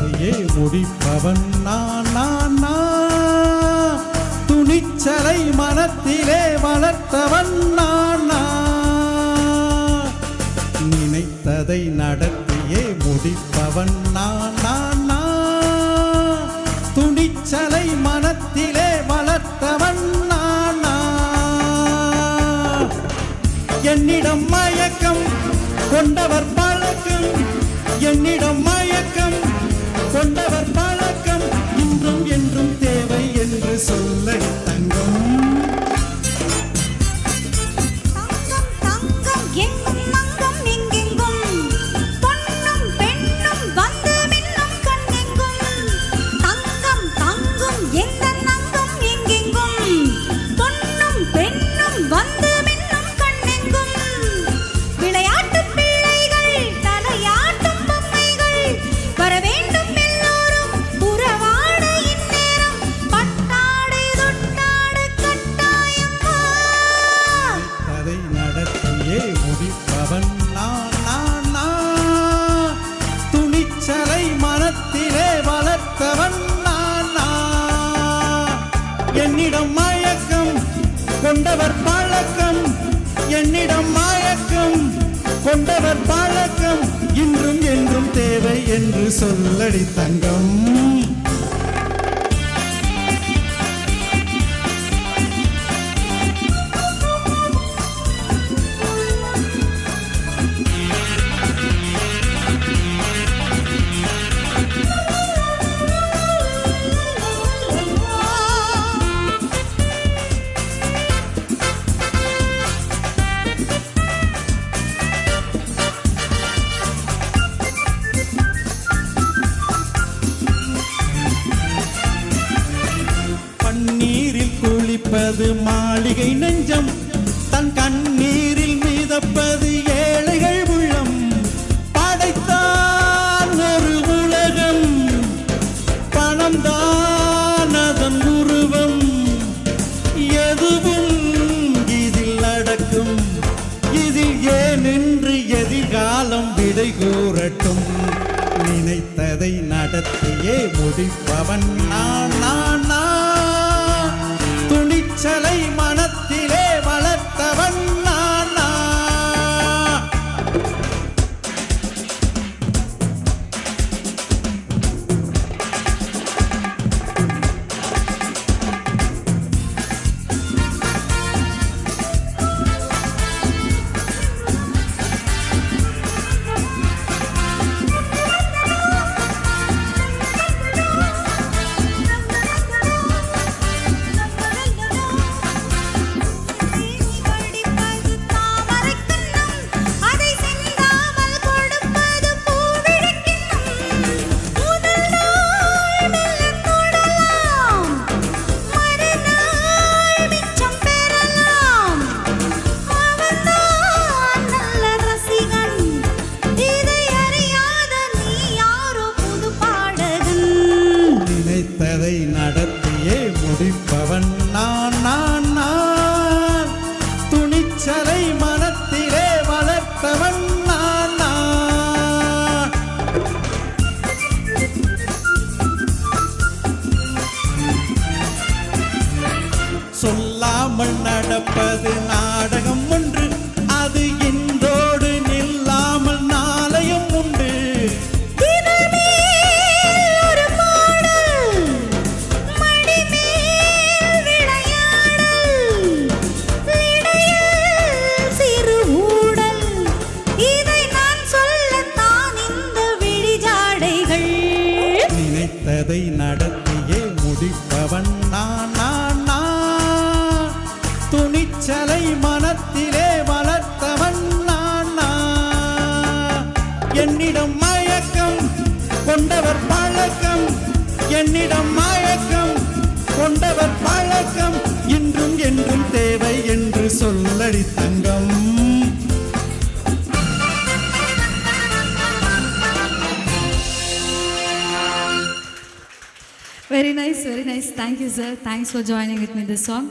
நடத்தியே முடிப்பவன் நான் துணிச்சலை மனத்திலே வளர்த்தவன் நான் நினைத்ததை நடத்தியே முடிப்பவன் நான் துணிச்சலை மனத்திலே வளர்த்தவன் நான் என்னிடம் மயக்கம் கொண்டவர் பழக்கம் என்னிடம் மயக்கம் கொண்டவர் பழக்கம் இன்றும் என்றும் தேவை என்று சொல்ல தங்கம் முடிப்பவன் நான் துணிச்சலை மனத்திலே வளர்த்தவன் நான் என்னிடம் மயக்கம் கொண்டவர் பழக்கம் என்னிடம் மயக்கம் கொண்டவர் பழக்கம் இன்றும் என்றும் தேவை என்று சொல்லடி தங்கம் நீரில் குளிப்பது மாளிகை நெஞ்சம் தன் கண்ணீரில் மிதப்பது ஏழைகள் உள்ளம் படைத்தான் ஒரு உலகம் பணம்தான் அதன் உருவம் எதுவும் இதில் அடக்கும் இதில் ஏன் என்று எதிர்காலம் விடை கூறட்டும் நினைத்ததை நடத்தியே முடிப்பவன் நான் துணிச்சலை மனத்திலே வளர்த்தவன் நான் நடத்தியே முடிப்பவன் நான் துணிச்சலை மனத்திலே வளர்த்தவன் நான் சொல்லாமல் நடப்பது நாடகம் ஒன்று அது இன்றோடு நில்லாமல் நாளையும் உண்டு நினைத்ததை நடத்தியே முடிப்பவன் நான் துணிச்சலை மனத்திலே வளர்த்தவன் நான் என்னிடம் மயக்கம் கொண்டவர் பழக்கம் என்னிடம் மயக்கம் கொண்டவர் பழக்கம் இன்றும் என்றும் தேவை என்று சொல்லடி தங்கம் Very nice, very nice. Thank you, sir. Thanks for joining with me this song.